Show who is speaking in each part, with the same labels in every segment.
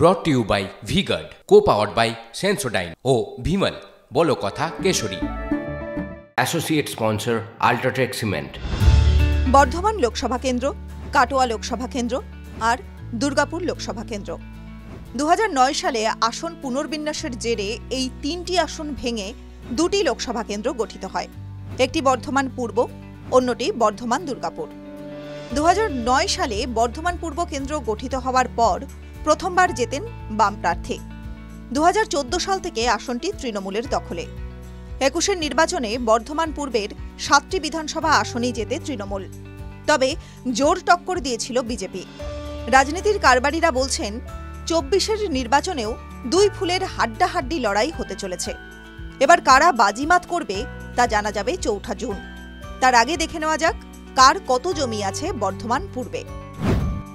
Speaker 1: ব্রট to you by V Guard, co-powered by Sensodyne ও ভিমল বলো কথা কেশরী। Associate sponsor UltraTech cement.
Speaker 2: Bardhaman Lok Sabha কেন্দ্র, কাটোয়া লোকসভা কেন্দ্র আর দুর্গাপুর লোকসভা কেন্দ্র। 2009 সালে আসন পুনর্বিন্যাসের জেরে এই তিনটি আসন ভেঙে দুটি লোকসভা কেন্দ্র গঠিত হয়। একটি বর্ধমান পূর্ব, অন্যটি বর্ধমান দুর্গাপুর। 2009 সালে বর্ধমান পূর্ব কেন্দ্র গঠিত হওয়ার পর প্রথমবার জেতেন বাম প্রার্থী। 2014 সাল থেকে আসনটি তৃণমূলের দখলে। 21-এর নির্বাচনে বর্ধমান পূর্বের 7টি বিধানসভা আসনেই জেতে তৃণমূল। তবে জোর টক্কর দিয়েছিল বিজেপি। রাজনীতির কারবারিরা বলছেন 24-এর নির্বাচনেও দুই ফুলের হাড্ডাহাড্ডি লড়াই হতে চলেছে। এবার কারা বাজিমাত করবে তা জানা যাবে 4 জুন। তার আগে দেখে নেওয়া যাক কার কত জমি আছে বর্ধমান পূর্বে।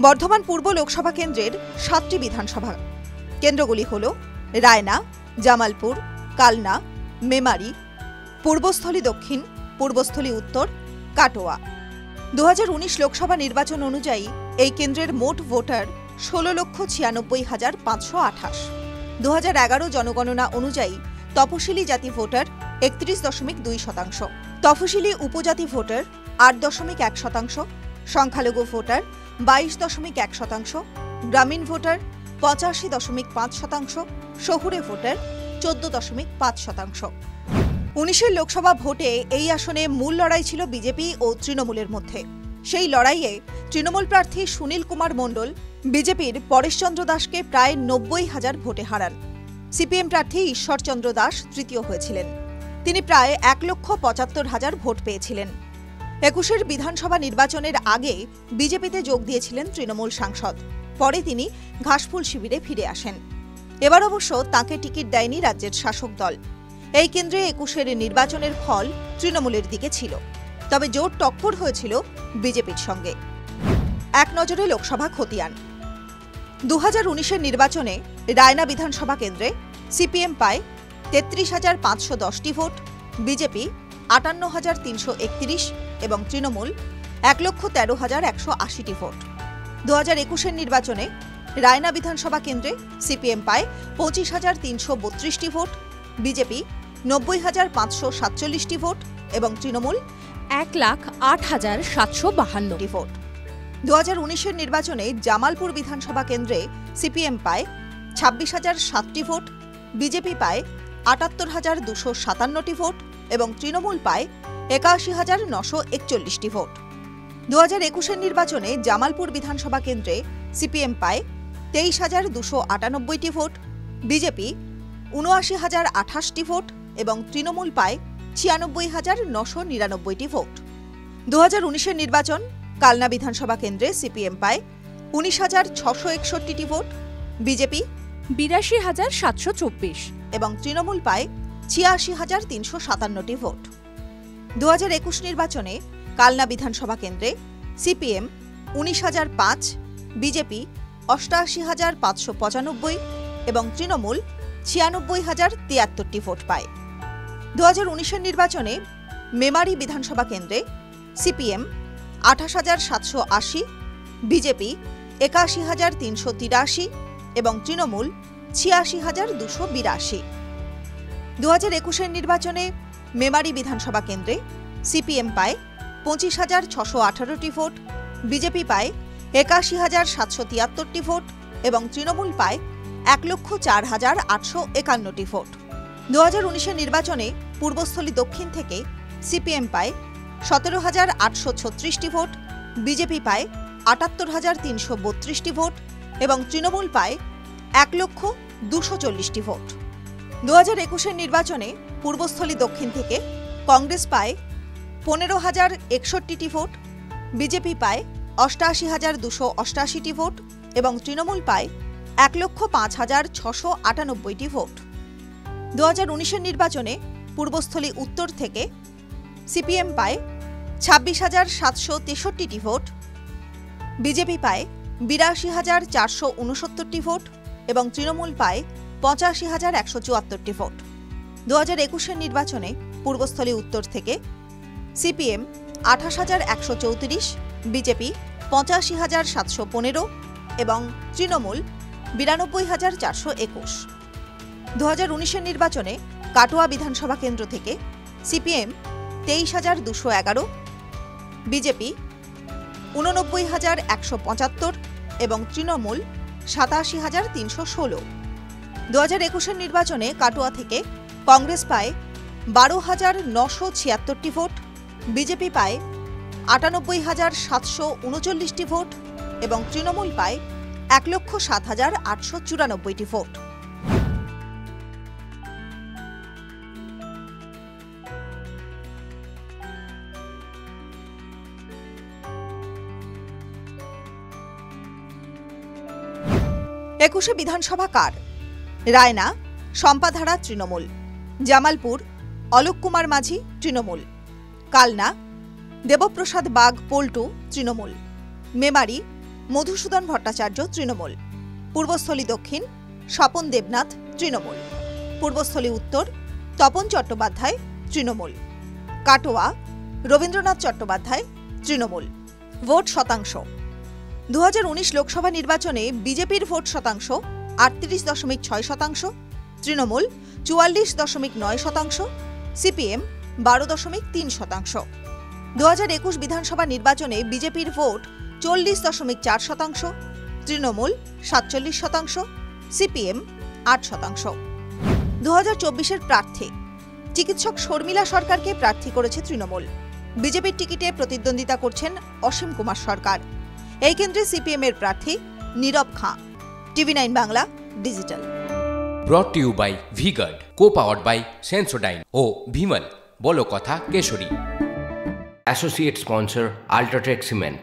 Speaker 2: বর্ধমান পূর্ব লোকসভা কেন্দ্রের 7টি বিধানসভা কেন্দ্রগুলি হল রায়না, জামালপুর, কালনা, মেমারি, পূর্বস্থলী দক্ষিণ, পূর্বস্থলী উত্তর, কাটোয়া। 2019 লোকসভা নির্বাচন অনুযায়ী এই কেন্দ্রের মোট ভোটার 16,96,528। 2011 জনগণনা অনুযায়ী তপশিলি জাতি ভোটার 31.2%, তফসিলি উপজাতি ভোটার 8.1%, সংখ্যালঘু ভোটার 22.1%, গ্রামীণ ভোটার 85.5%, শহুরে ভোটার 14.5%। 19-এর লোকসভা ভোটে এই আসনে মূল লড়াই ছিল বিজেপি ও তৃণমূলের মধ্যে। সেই লড়াইয়ে তৃণমূল প্রার্থী সুনীল কুমার মণ্ডল বিজেপির পরেশচন্দ্র দাসকে প্রায় 90,000 ভোটে হারান। সিপিএম প্রার্থী ঈশ্বরচন্দ্র দাস তৃতীয় হয়েছিলেন। তিনি প্রায় 1,75,000 ভোট পেয়েছিলেন। 21-এর বিধানসভা নির্বাচনের আগে বিজেপিতে যোগ দিয়েছিলেন তৃণমূল সাংসদ। পরে তিনি ঘাসফুল শিবিরে ফিরে আসেন। এবার অবশ্য তাঁকে টিকিট দেয়নি রাজ্যের শাসক দল। এই কেন্দ্রে 21-এর নির্বাচনের ফল তৃণমূলের দিকে ছিল, তবে জোর টক্কর হয়েছিল বিজেপির সঙ্গে। এক নজরে লোকসভা খতিয়ান। 2019-এর নির্বাচনে রায়না বিধানসভা কেন্দ্রে সিপিএম পায় 33,510টি ভোট, বিজেপি 58,331 এবং তৃণমূল 1,13,180টি ভোট। 2021-এর নির্বাচনে রায়না বিধানসভা কেন্দ্রে সিপিএম পায় 25,332টি ভোট, বিজেপি 90,547টি ভোট এবং তৃণমূল
Speaker 3: 1,08,752টি
Speaker 2: ভোট। 2019-এর নির্বাচনে জামালপুর বিধানসভা কেন্দ্রে সিপিএম পায় 26,007টি ভোট, বিজেপি পায় 78,257টি ভোট এবং তৃণমূল পায় 81,941টি ভোট। 2021-এর নির্বাচনে জামালপুর বিধানসভা কেন্দ্রে সিপিএম পায় 23,298টি ভোট, বিজেপি 79,028টি ভোট এবং তৃণমূল পায় 96,999টি ভোট। 2019-এর নির্বাচন কালনা বিধানসভা কেন্দ্রে সিপিএম পায় 19,661টি ভোট, বিজেপি
Speaker 3: 82,724
Speaker 2: এবং তৃণমূল পায় 86,357টি ভোট। 2021 নির্বাচনে কালনা বিধানসভা কেন্দ্রে সিপিএম 19,005, বিজেপি 88,595 এবং তৃণমূল 96,073টি ভোট পায়। 2019-এর নির্বাচনে মেমারি বিধানসভা কেন্দ্রে সিপিএম 28,780, বিজেপি 81,383 এবং তৃণমূল 86,282। 2021-এর নির্বাচনে মেমারি বিধানসভা কেন্দ্রে সিপিএম পায় 25,618টি ভোট, বিজেপি পায় 81,773টি ভোট এবং তৃণমূল পায় 1,04,851টি ভোট। 2019-এর নির্বাচনে পূর্বস্থলী দক্ষিণ থেকে সিপিএম পায় 17,836টি ভোট, বিজেপি পায় 78,332টি ভোট এবং তৃণমূল পায় 1,240টি ভোট। 2021-এর নির্বাচনে পূর্বস্থলী দক্ষিণ থেকে কংগ্রেস পায় 15,061টি ভোট, বিজেপি পায় 88,288টি ভোট এবং তৃণমূল পায় 1,05,698টি ভোট। 2019-এর নির্বাচনে পূর্বস্থলী উত্তর থেকে সিপিএম পায় 26,763টি ভোট, বিজেপি পায় 82,469টি ভোট এবং তৃণমূল পায় 85,174টি ভোট। 2021-এর নির্বাচনে পূর্বস্থলী উত্তর থেকে সিপিএম 28,134, বিজেপি 85,715 এবং তৃণমূল 92,421। 2019-এর নির্বাচনে কাটোয়া বিধানসভা কেন্দ্র থেকে সিপিএম 23,211, বিজেপি 89,175 এবং তৃণমূল 87,316। 2021-এর নির্বাচনে কাটোয়া থেকে কংগ্রেস পায় 12,976টি ভোট, বিজেপি পায় 98,739টি ভোট এবং তৃণমূল পায় 1,07,894টি ভোট। একুশে বিধানসভা কার? রায়না শম্পাধারা তৃণমূল, জামালপুর অলোক কুমার মাঝি তৃণমূল, কালনা দেবপ্রসাদ বাগ পল্টু তৃণমূল, মেমারি মধুসূদন ভট্টাচার্য তৃণমূল, পূর্বস্থলী দক্ষিণ স্বপন দেবনাথ তৃণমূল, পূর্বস্থলী উত্তর তপন চট্টোপাধ্যায় তৃণমূল, কাটোয়া রবীন্দ্রনাথ চট্টোপাধ্যায় তৃণমূল। ভোট শতাংশ: 2019 লোকসভা নির্বাচনে বিজেপির ভোট শতাংশ 38.6%, তৃণমূল 44.9%, সিপিএম 12.3%। 2021 বিধানসভা নির্বাচনে বিজেপির ভোট 40.4%, তৃণমূল 47%, সিপিএম 8%। 2024-এর প্রার্থী: চিকিৎসক শর্মিলা সরকারকে প্রার্থী করেছে তৃণমূল। বিজেপির টিকিটে প্রতিদ্বন্দ্বিতা করছেন অসীম কুমার সরকার। এই কেন্দ্রে সিপিএম-এর প্রার্থী Nirab Khan. TV9 Bangla digital.
Speaker 1: Brought to you by V Guard, co-powered by Sensodyne ও ভিমল বলো কথা কেশরী। Associate sponsor UltraTech cement.